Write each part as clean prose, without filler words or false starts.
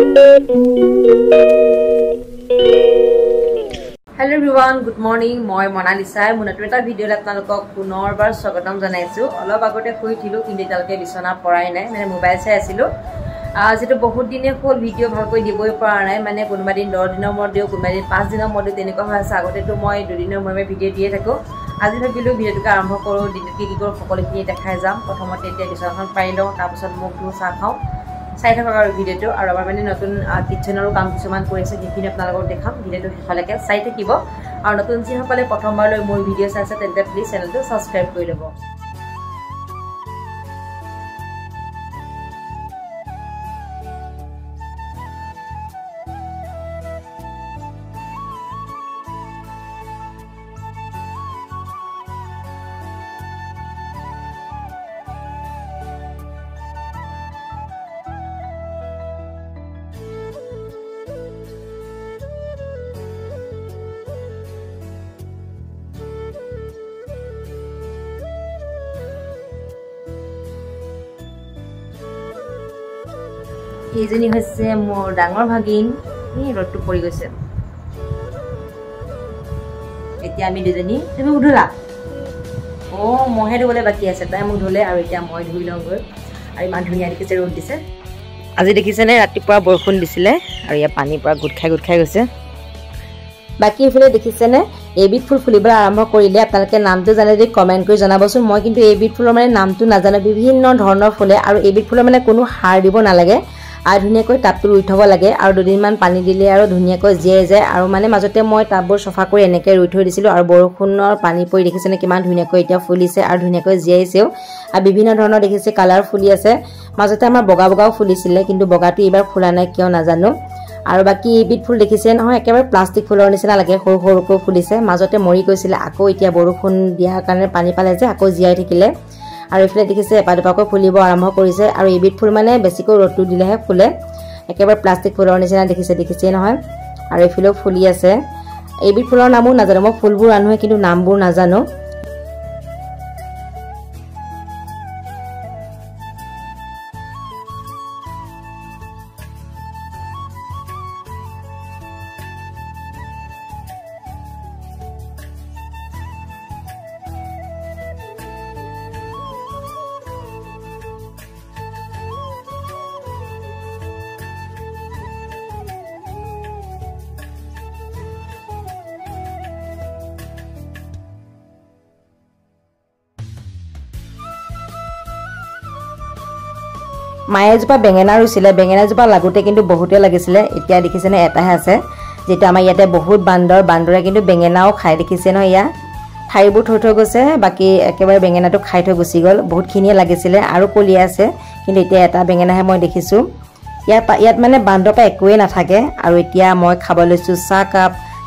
Hello everyone, good morning. Moi Monalisa. Munatu eta video lat nalok punorbar swagotam janaisu. Olop agote koi thilu kindi talke bisona porai nai. Mane mobile sai asilu. Jeto bahut dine hol video bhalkoi diboi para nai. Mane konoba din 10 dinor mod diu, konoba din 5 dinor mod teniko hoy asa agote to moi 2 dinor moi video diye thako. Aji bhabilu video to arambho koro dinut ki kor সকলে খিনি দেখাই যাম। প্ৰথমতে এতিয়া বিছনাখন পাৰি লওঁ, তাৰ পিছত মুখটো চাহ খাওঁ। চাই থাকক আৰু ভিডিওটো আৰু আমাৰ মানে নতুন কিচেনৰো কাম কিছুমান কৰিছে যিখিনি আপোনালোকক দেখাম। ভিডিওটো শেষলৈকে চাই থাকিব আৰু নতুন যিসকলে প্ৰথমবাৰলৈ মোৰ ভিডিও চাইছে তেন্তে প্লিজ চেনেলটো সাবস্ক্ৰাইব কৰি ল'ব। এইজনী হৈছে মোৰ ডাঙৰ ভাগিন। এই ৰটটো পৰি গৈছে। এতিয়া আমি দুজনী তুমি উধলা ও মহে ধুবলৈ বাকি আছে। তাই মোক ধুলে আৰু এতিয়া মই ধুই লওঁগৈ। আৰু ইমান ধুনীয়া দেখিছে ৰ'দ দিছে। আজি দেখিছেনে ৰাতিপুৱা বৰষুণ দিছিলে আৰু ইয়াৰ পানীৰ পৰা গোট খাই গৈছে। বাকি ইফালে দেখিছেনে এইবিধ ফুল ফুলিবলৈ আৰম্ভ কৰিলে আপোনালোকে নামটো জানে যদি কমেণ্ট কৰি জনাবচোন। মই কিন্তু এইবিধ ফুলৰ মানে নামটো নাজানো। বিভিন্ন ধৰণৰ ফুলে আৰু এইবিধ ফুলৰ মানে কোনো সাৰ দিব নালাগে আৰু ধুনীয়াকৈ টাবটো ৰুই থব লাগে আৰু দুদিনমান পানী দিলে আৰু ধুনীয়াকৈ জীয়াই যায়। আৰু মানে মাজতে মই টাববোৰ চফা কৰি এনেকৈ ৰুই থৈ দিছিলোঁ আৰু বৰষুণৰ পানী পৰি দেখিছেনে কিমান ধুনীয়াকৈ এতিয়া ফুলিছে আৰু ধুনীয়াকৈ জীয়াইছেও। আৰু বিভিন্ন ধৰণৰ দেখিছে কালাৰ ফুলি আছে। মাজতে আমাৰ বগাও ফুলিছিলে কিন্তু বগাটো এইবাৰ ফুলা নাই কিয় নাজানো। আৰু বাকি এইবিধ ফুল দেখিছে নহয় একেবাৰে প্লাষ্টিক ফুলৰ নিচিনা লাগে, সৰু সৰুকৈ ফুলিছে। মাজতে মৰি গৈছিলে, আকৌ এতিয়া বৰষুণ দিয়াৰ কাৰণে পানী পালে যে আকৌ জীয়াই থাকিলে। আৰু ইফালে দেখিছে এপাদুপাকৈ ফুলিব আৰম্ভ কৰিছে আৰু এইবিধ ফুল মানে বেছিকৈ ৰ'দটো দিলেহে ফুলে। একেবাৰে প্লাষ্টিক ফুলৰ নিচিনা দেখিছেই নহয়। আৰু এইফালেও ফুলি আছে। এইবিধ ফুলৰ নামো নাজানো, মই ফুলবোৰ আনোহে কিন্তু নামবোৰ নাজানো। মায়ে এজোপা বেঙেনা ৰুইছিলে, বেঙেনাজোপা লাগোতে কিন্তু বহুতে লাগিছিলে। এতিয়া দেখিছেনে এটাহে আছে, যেটো আমাৰ ইয়াতে বহুত বান্দৰে কিন্তু বেঙেনাও খাই দেখিছে নহয়। ইয়াত ঠাৰিবোৰ থৈ গৈছে, বাকী একেবাৰে বেঙেনাটো খাই থৈ গুচি গ'ল। বহুতখিনিয়ে লাগিছিলে আৰু কলিয়া আছে কিন্তু এতিয়া এটা বেঙেনাহে মই দেখিছোঁ। ইয়াত মানে বান্দৰৰ পৰা একোৱেই নাথাকে। আৰু এতিয়া মই খাব লৈছোঁ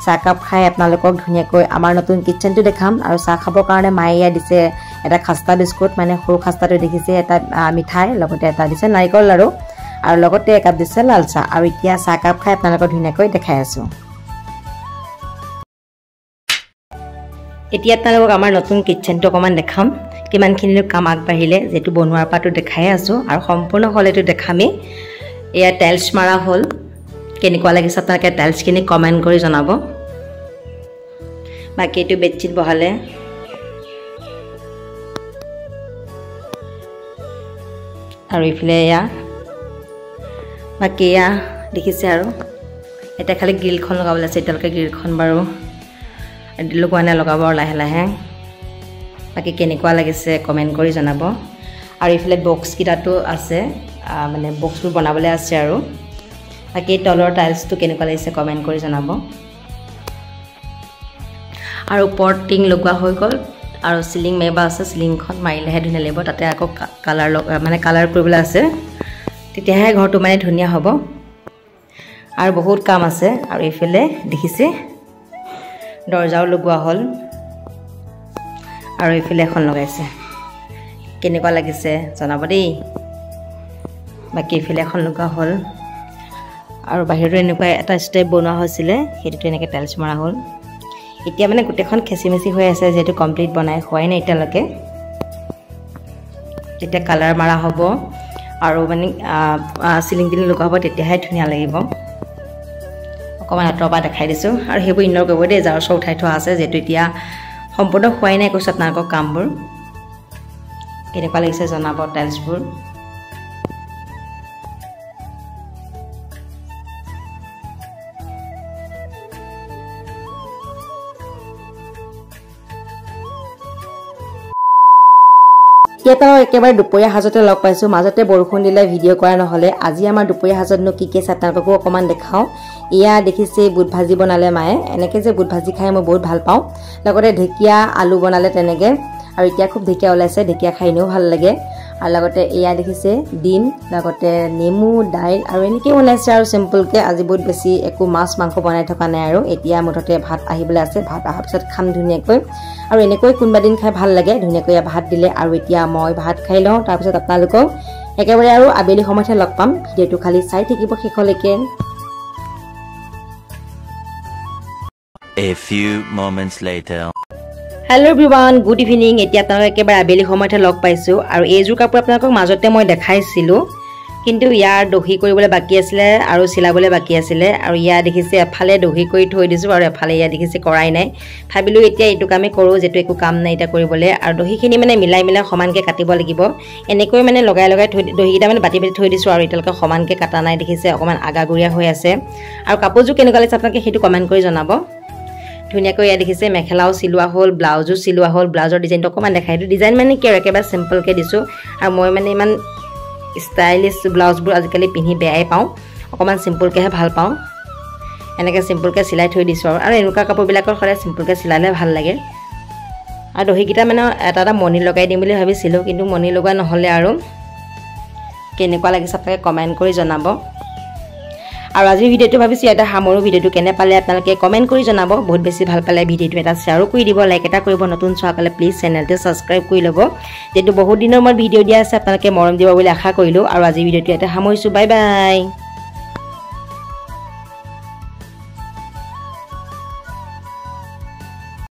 চাহ কাপ খাই আপোনালোকক ধুনীয়াকৈ আমাৰ নতুন কিচেনটো দেখাম। আৰু চাহ খাবৰ কাৰণে মায়ে ইয়াত দিছে এটা খাস্তা বিস্কুট, মানে সৰু খাস্তাটো দেখিছে, এটা মিঠাই, লগতে এটা দিছে নাৰিকল লাড়ু আৰু লগতে একাপ দিছে লাল চাহ। আৰু এতিয়া চাহ কাপ খাই আপোনালোকক ধুনীয়াকৈ দেখাই আছোঁ। এতিয়া আপোনালোকক আমাৰ নতুন কিচেনটো অকণমান দেখাম। কিমানখিনি কাম আগবাঢ়িলে, যিহেতু বনোৱাৰ পৰাটো দেখাই আছোঁ আৰু সম্পূৰ্ণ হ'লেতো দেখামেই। এয়া টাইলছ মাৰা হ'ল। কেনেকুৱা লাগিছে আপোনালোকে টাইলছখিনি কমেণ্ট কৰি জনাব। বাকী এইটো বেডশ্বীট বহালে। আৰু ইফালে এয়া বাকী এয়া দেখিছে। আৰু এতিয়া খালি গ্ৰিলখন লগাবলৈ আছে। এতিয়ালৈকে গ্ৰিলখন বাৰু লগোৱা নাই, লগাব লাহে লাহে। বাকী কেনেকুৱা লাগিছে কমেণ্ট কৰি জনাব। আৰু ইফালে বক্সকেইটাতো আছে, মানে বক্সবোৰ বনাবলৈ আছে। আৰু বাকী তলৰ টাইলছটো কেনেকুৱা লাগিছে কমেণ্ট কৰি জনাব। আৰু ওপৰত টিং লগোৱা হৈ গ'ল আৰু চিলিং মাৰিব আছে। চিলিংখন মাৰিলেহে ধুনীয়া লাগিব। তাতে আকৌ কালাৰ কৰিবলৈ আছে, তেতিয়াহে ঘৰটো মানে ধুনীয়া হ'ব। আৰু বহুত কাম আছে। আৰু এইফালে দেখিছে দৰ্জাও লগোৱা হ'ল আৰু এইফালে এখন লগাইছে। কেনেকুৱা লাগিছে জনাব দেই। বাকী এইফালে এখন লগোৱা হ'ল আৰু বাহিৰটো এনেকুৱা এটা ষ্টেপ বনোৱা হৈছিলে, সেইটোতে এনেকৈ টাইলছ মৰা হ'ল। এতিয়া মানে গোটেইখন খেচিমেচি হৈ আছে, যেহেতু কমপ্লিট বনাই হোৱাই নাই এতিয়ালৈকে। এতিয়া কালাৰ মাৰা হ'ব আৰু মানে সিলিং টিলিং লগোৱা হ'ব তেতিয়াহে ধুনীয়া লাগিব অকমান আঁতৰৰ পৰা দেখাই দিছো আৰু সেইবোৰ ইগনৰ কৰিব দেই জাৰ চৌ উঠাই থোৱা আছে যেটো এতিয়া সম্পূৰ্ণ হোৱাই নাই কৈছো আপোনালোকৰ কামবোৰ কেনেকুৱা লাগিছে জনাব টাইলছবোৰ ইয়াত একেবাৰে দুপৰীয়া হাজতে লগ পাইছো মাজতে বৰষুণ দিলে ভিডিঅ' কৰা নহলে আজি আমাৰ দুপৰীয়া হাজতনো কি কি আছে আপোনালোককো অকমান দেখাও ইয়া দেখিছে বুট ভাজি বনালে মায়ে এনেকে যে বুট ভাজি খাই মই বহুত ভাল পাওঁ লগতে ঢেকিয়া আলু বনালে তেনেকে আৰু এতিয়া খুব ঢেকিয়া ওলাইছে ঢেকিয়া খাই নিও ভাল লাগে আৰু লগতে এয়া দেখিছে ডিম লগতে নেমু দাইল আৰু এনেকে বনাইছে আৰু সিম্পলকে আজি বহুত বেছি একো মাছ মাংস বনাই থকা নাই আৰু এতিয়া মুঠতে ভাত আহিবলৈ আছে ভাত অহাৰ পিছত খাম ধুনীয়াকৈ আৰু এনেকৈ কোনবা দিন খাই ভাল লাগে ধুনীয়াকৈ ভাত দিলে আৰু এতিয়া মই ভাত খাই লওঁ তাৰ পিছত আপোনালোকক একেবাৰে আৰু আবেলি সময়তে লগ পাম ভিডিঅ'টো খালি চাই থাকিব শেষলৈকে A few moments later. Hello everyone, good evening. এতিয়া আপোনালোকক একেবাৰে আবেলি সময়তে লগ পাইছো আৰু এইযোৰ কাপোৰ আপোনালোকক মাজতে মই দেখাইছিলো কিন্তু ইয়াৰ দহি কৰিবলৈ বাকি আছিল আৰু চিলাবলৈ বাকি আছিল আৰু ইয়া দেখিছে এফালে দহি কৰি থৈ দিছো আৰু এফালে ইয়া দেখিছে কৰাই নাই ভাবিলো এতিয়া এইটো কামে কৰো যেটো একো কাম নাই এটা কৰিবলৈ আৰু দহিখিনি মানে মিলাই সমানকে কাটিব লাগিব এনেকৈ মানে লগাই থৈ দহিটা মানে বাটি থৈ দিছো আৰু এতিয়ালৈকে সমানকে কাটা নাই দেখিছে অকমান আগাগুৰিয়া হৈ আছে আৰু কাপোৰযোৰ কেনেকুৱা লাগিছে আপোনালোকে হেতু কমেন্ট কৰি জনাব ধুনীয়াকৈ ইয়া দেখিছে মেখেলাও চিলোৱা হ'ল ব্লাউজো চিলোৱা হ'ল ব্লাউজৰ ডিজাইনটো অকমান দেখাই দিও ডিজাইন মানে কি একেবাৰে সিম্পল কে দিছো আৰু মই মানে ইমান ষ্টাইলিশ ব্লাউজবোৰ আজিকালি পিন্ধি বেয়াই পাওঁ অকমান সিম্পল কেহে ভাল পাওঁ এনেকে সিম্পল কে চিলাই থৈ দিছো আৰু এনেকুৱা কাপোৰবিলাকৰ খৰে সিম্পল কে চিলালে ভাল লাগে আৰু দহিকিটা মানে এটা মনি লগাই দিম বুলি ভাবিছিলো কিন্তু মনি লগা নহলে আৰু কেনেকুৱা লাগিছে আপোনালোকে কমেন্ট কৰি জনাব আৰু আজি ভিডিওটো ভাবিছি এটা হামৰো ভিডিওটো কেনে পালে আপোনালোকে কমেন্ট কৰি জনাব বহুত বেছি ভাল পালে ভিডিওটো এটা শেয়াৰ কৰি দিব লাইক এটা কৰিব নতুন চাকলে প্লিজ চেনেলটো সাবস্ক্ৰাইব কৰি লব যেটো বহুত দিনৰ মই ভিডিও দিয়া আছে আপোনালোকে মৰম দিব বুলি আশা কৰিলো আৰু আজি ভিডিওটো এটা হামৰিছো বাই বাই